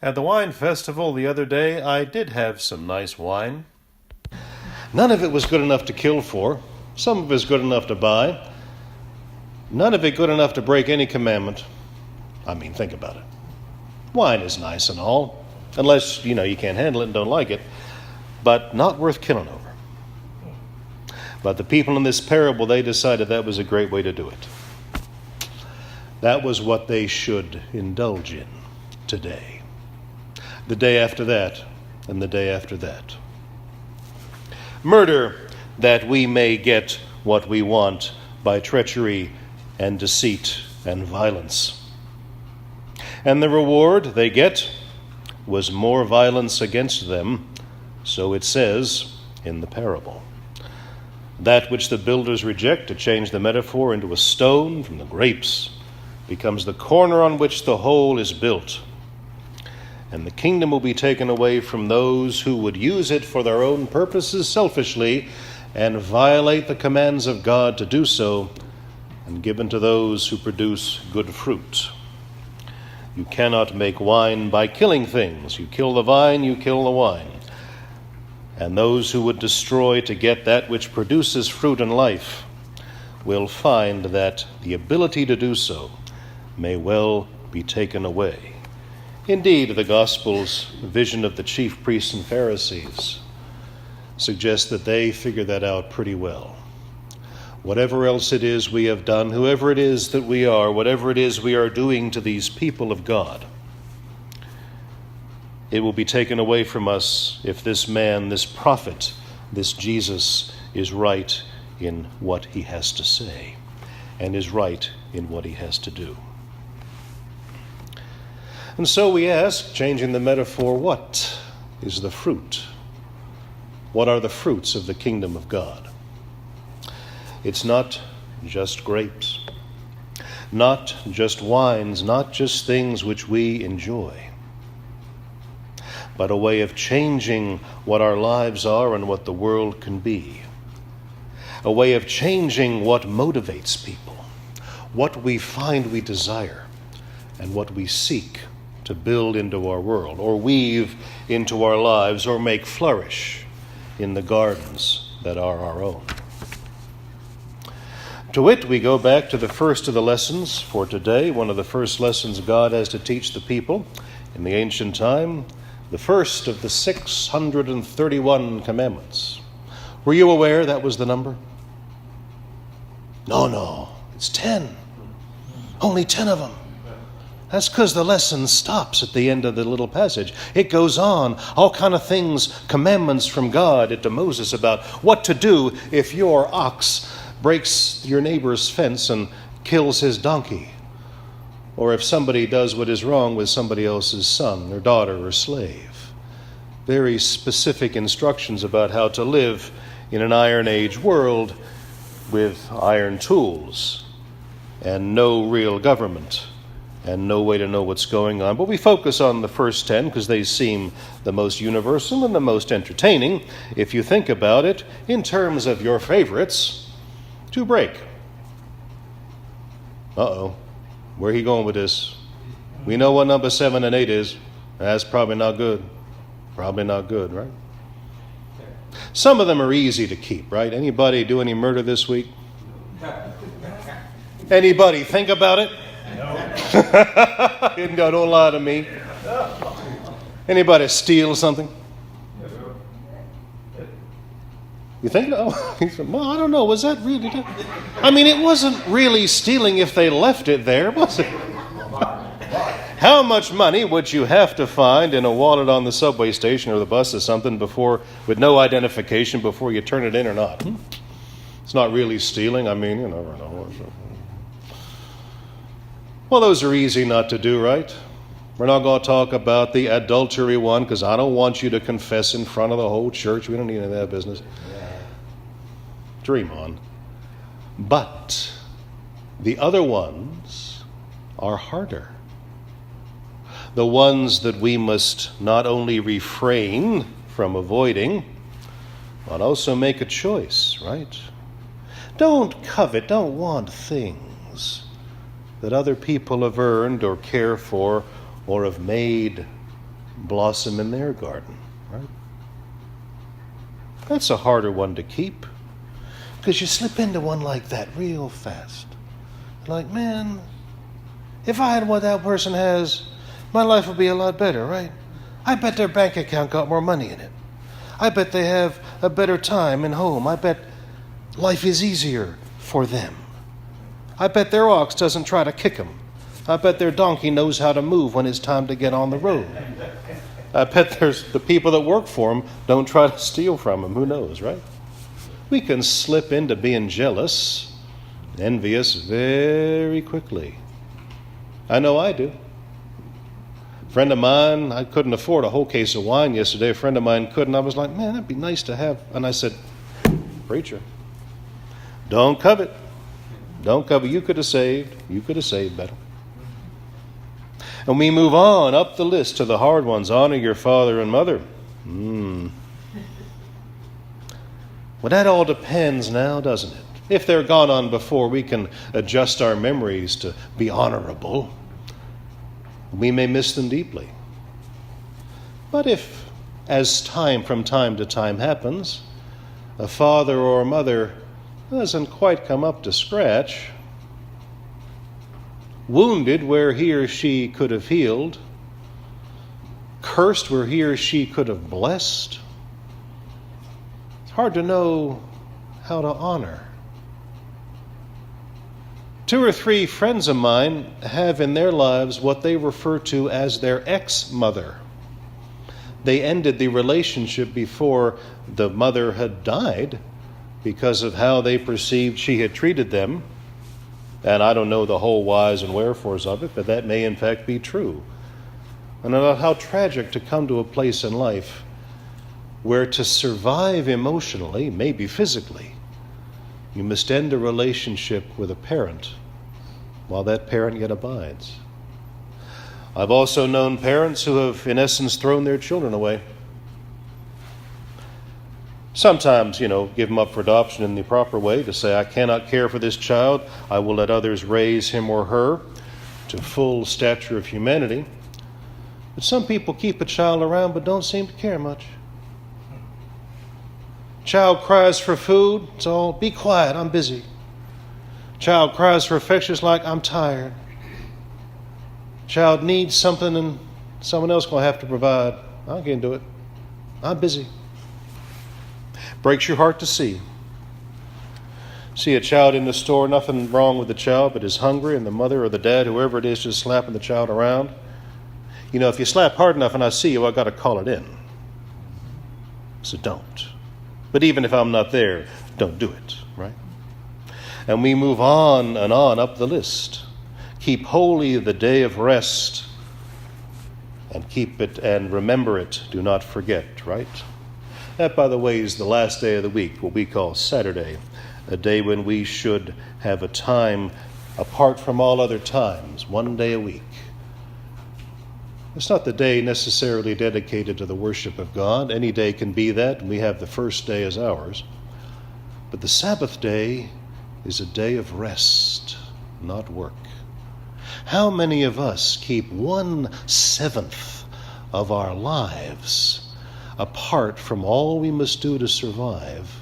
At the wine festival the other day, I did have some nice wine. None of it was good enough to kill for. Some of it is good enough to buy. None of it good enough to break any commandment. I mean, think about it. Wine is nice and all, unless, you can't handle it and don't like it, but not worth killing over. But the people in this parable, they decided that was a great way to do it. That was what they should indulge in today. The day after that, and the day after that. Murder that we may get what we want by treachery and deceit and violence. And the reward they get was more violence against them, so it says in the parable. That which the builders reject, to change the metaphor into a stone from the grapes, becomes the corner on which the whole is built. And the kingdom will be taken away from those who would use it for their own purposes selfishly and violate the commands of God to do so, and given to those who produce good fruit. You cannot make wine by killing things. You kill the vine, you kill the wine. And those who would destroy to get that which produces fruit and life will find that the ability to do so may well be taken away. Indeed, the Gospel's vision of the chief priests and Pharisees suggests that they figure that out pretty well. Whatever else it is we have done, whoever it is that we are, whatever it is we are doing to these people of God, it will be taken away from us if this man, this prophet, this Jesus is right in what he has to say and is right in what he has to do. And so we ask, changing the metaphor, what is the fruit? What are the fruits of the kingdom of God? It's not just grapes, not just wines, not just things which we enjoy, but a way of changing what our lives are and what the world can be. A way of changing what motivates people, what we find we desire, and what we seek to build into our world, or weave into our lives, or make flourish in the gardens that are our own. To it, we go back to the first of the lessons for today, one of the first lessons God has to teach the people in the ancient time, the first of the 631 commandments. Were you aware that was the number? No, it's 10. Only 10 of them. That's because the lesson stops at the end of the little passage. It goes on, all kind of things, commandments from God to Moses about what to do if your ox breaks your neighbor's fence and kills his donkey, or if somebody does what is wrong with somebody else's son or daughter or slave. Very specific instructions about how to live in an Iron Age world with iron tools and no real government and no way to know what's going on. But we focus on the first 10 because they seem the most universal and the most entertaining, if you think about it, in terms of your favorites to break. Uh-oh. Where are you going with this? We know what number 7 and 8 is. That's probably not good. Probably not good, right? Some of them are easy to keep, right? Anybody do any murder this week? Anybody think about it? No. Don't lie to me. Anybody steal something? You think? No. He said, well, I don't know. Was that really? I mean, it wasn't really stealing if they left it there, was it? How much money would you have to find in a wallet on the subway station or the bus or something before, with no identification, before you turn it in or not? It's not really stealing. I mean, you never know. Well, those are easy not to do, right? We're not going to talk about the adultery one because I don't want you to confess in front of the whole church. We don't need any of that business. Dream on. But the other ones are harder. The ones that we must not only refrain from avoiding, but also make a choice, right? Don't covet, don't want things that other people have earned or care for or have made blossom in their garden, right? That's a harder one to keep, because you slip into one like that real fast. Like, man, if I had what that person has, my life would be a lot better, right? I bet their bank account got more money in it. I bet they have a better time and home. I bet life is easier for them. I bet their ox doesn't try to kick them. I bet their donkey knows how to move when it's time to get on the road. I bet there's the people that work for them don't try to steal from them. Who knows, right? We can slip into being jealous, envious very quickly. I know I do. A friend of mine, I couldn't afford a whole case of wine yesterday. A friend of mine couldn't. I was like, man, that'd be nice to have. And I said, preacher, don't covet. Don't covet. You could have saved. You could have saved better. And we move on up the list to the hard ones. Honor your father and mother. Well, that all depends now, doesn't it? If they're gone on before, we can adjust our memories to be honorable. We may miss them deeply. But if, as time from time to time happens, a father or a mother doesn't quite come up to scratch, wounded where he or she could have healed, cursed where he or she could have blessed, it's hard to know how to honor. 2 or 3 friends of mine have in their lives what they refer to as their ex-mother. They ended the relationship before the mother had died because of how they perceived she had treated them. And I don't know the whole whys and wherefores of it, but that may in fact be true. And how tragic to come to a place in life where to survive emotionally, maybe physically, you must end a relationship with a parent while that parent yet abides. I've also known parents who have, in essence, thrown their children away. Sometimes, give them up for adoption in the proper way to say, I cannot care for this child. I will let others raise him or her to full stature of humanity. But some people keep a child around but don't seem to care much. Child cries for food, it's all, be quiet, I'm busy. Child cries for affection, it's like, I'm tired. Child needs something and someone else going to have to provide. I can't do it. I'm busy. Breaks your heart to see. See a child in the store, nothing wrong with the child, but is hungry, and the mother or the dad, whoever it is, just slapping the child around. If you slap hard enough and I see you, I got to call it in. So don't. But even if I'm not there, don't do it, right? And we move on and on up the list. Keep holy the day of rest, and keep it and remember it. Do not forget, right? That, by the way, is the last day of the week, what we call Saturday, a day when we should have a time apart from all other times, one day a week. It's not the day necessarily dedicated to the worship of God. Any day can be that, and we have the first day as ours. But the Sabbath day is a day of rest, not work. How many of us keep 1/7 of our lives apart from all we must do to survive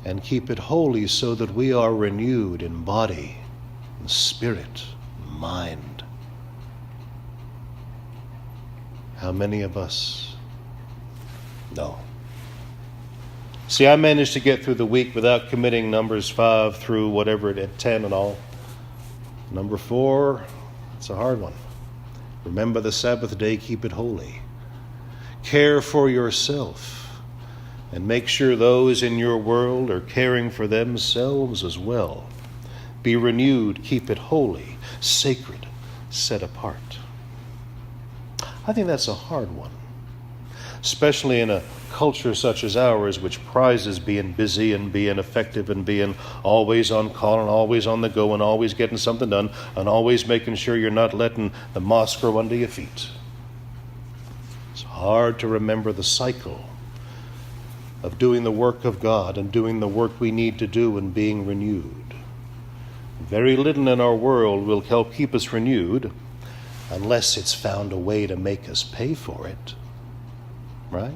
and keep it holy so that we are renewed in body, in spirit, mind? How many of us? No. See, I managed to get through the week without committing Numbers 5 through whatever it had, 10 and all. Number 4, it's a hard one. Remember the Sabbath day, keep it holy. Care for yourself and make sure those in your world are caring for themselves as well. Be renewed, keep it holy, sacred, set apart. I think that's a hard one, especially in a culture such as ours, which prizes being busy and being effective and being always on call and always on the go and always getting something done and always making sure you're not letting the moss grow under your feet. It's hard to remember the cycle of doing the work of God and doing the work we need to do and being renewed. Very little in our world will help keep us renewed unless it's found a way to make us pay for it, right?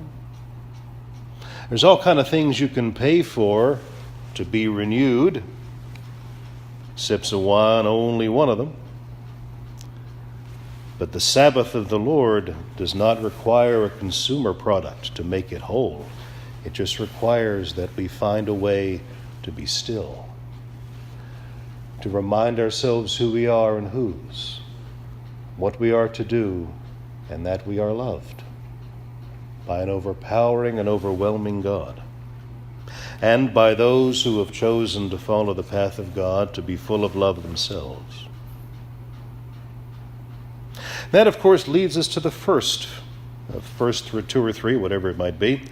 There's all kind of things you can pay for to be renewed. Sips of wine, only one of them. But the Sabbath of the Lord does not require a consumer product to make it whole. It just requires that we find a way to be still, to remind ourselves who we are and whose, what we are to do, and that we are loved by an overpowering and overwhelming God, and by those who have chosen to follow the path of God to be full of love themselves. That, of course, leads us to the first through two or three, whatever it might be.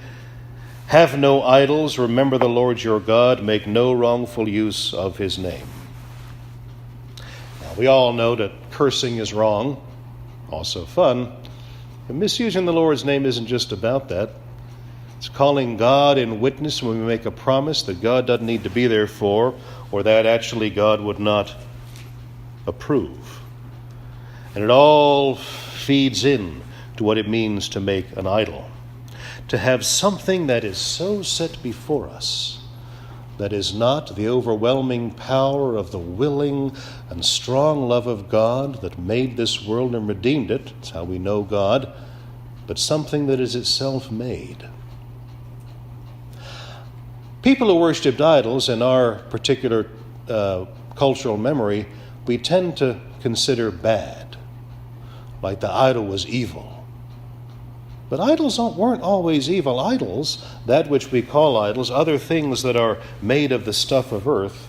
Have no idols, remember the Lord your God, make no wrongful use of his name. Now, we all know that cursing is wrong, also fun, but misusing the Lord's name isn't just about that. It's calling God in witness when we make a promise that God doesn't need to be there for, or that actually God would not approve. And it all feeds in to what it means to make an idol. To have something that is so set before us that is not the overwhelming power of the willing and strong love of God that made this world and redeemed it. That's how we know God. But something that is itself made. People who worshipped idols in our particular cultural memory, we tend to consider bad. Like the idol was evil. But idols weren't always evil. Idols, that which we call idols, other things that are made of the stuff of earth,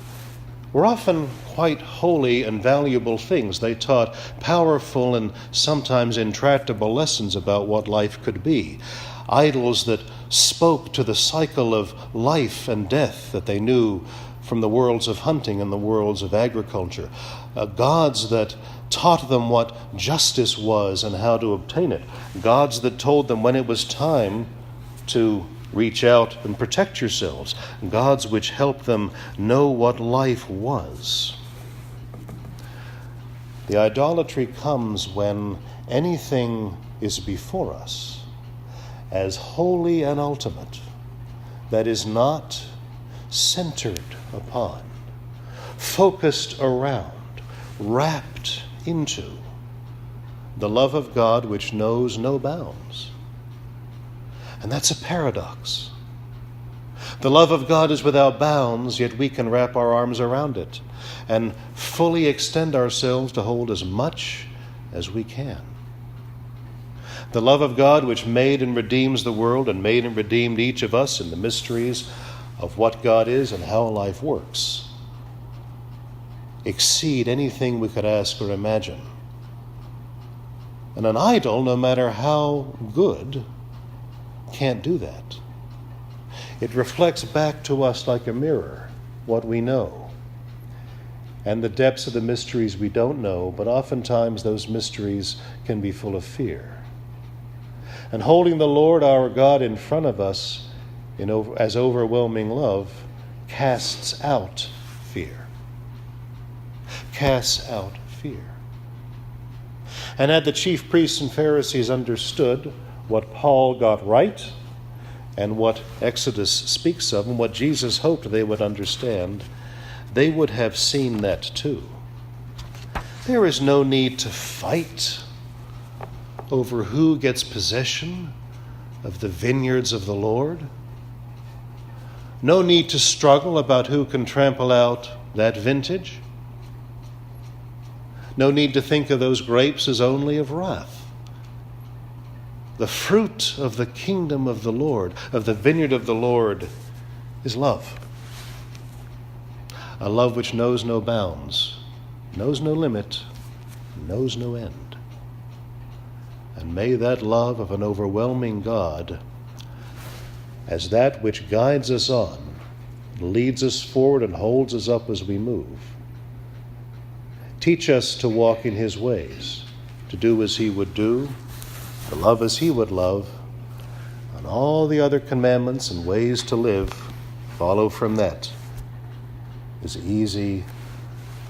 were often quite holy and valuable things. They taught powerful and sometimes intractable lessons about what life could be. Idols that spoke to the cycle of life and death that they knew from the worlds of hunting and the worlds of agriculture. Gods that taught them what justice was and how to obtain it. Gods that told them when it was time to reach out and protect yourselves. Gods which helped them know what life was. The idolatry comes when anything is before us as holy and ultimate that is not centered upon, focused around, wrapped into the love of God which knows no bounds. And that's a paradox. The love of God is without bounds, yet we can wrap our arms around it and fully extend ourselves to hold as much as we can. The love of God which made and redeems the world and made and redeemed each of us in the mysteries of what God is and how life works exceed anything we could ask or imagine. And an idol, no matter how good, can't do that. It reflects back to us like a mirror what we know and the depths of the mysteries we don't know, but oftentimes those mysteries can be full of fear. And holding the Lord our God in front of us as overwhelming love casts out fear. Casts out fear. And had the chief priests and Pharisees understood what Paul got right and what Exodus speaks of and what Jesus hoped they would understand, they would have seen that too. There is no need to fight over who gets possession of the vineyards of the Lord. No need to struggle about who can trample out that vintage. No need to think of those grapes as only of wrath. The fruit of the kingdom of the Lord, of the vineyard of the Lord, is love. A love which knows no bounds, knows no limit, knows no end. And may that love of an overwhelming God, as that which guides us on, leads us forward and holds us up as we move, teach us to walk in his ways, to do as he would do, to love as he would love, and all the other commandments and ways to live follow from that, as easy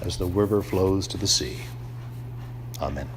as the river flows to the sea. Amen.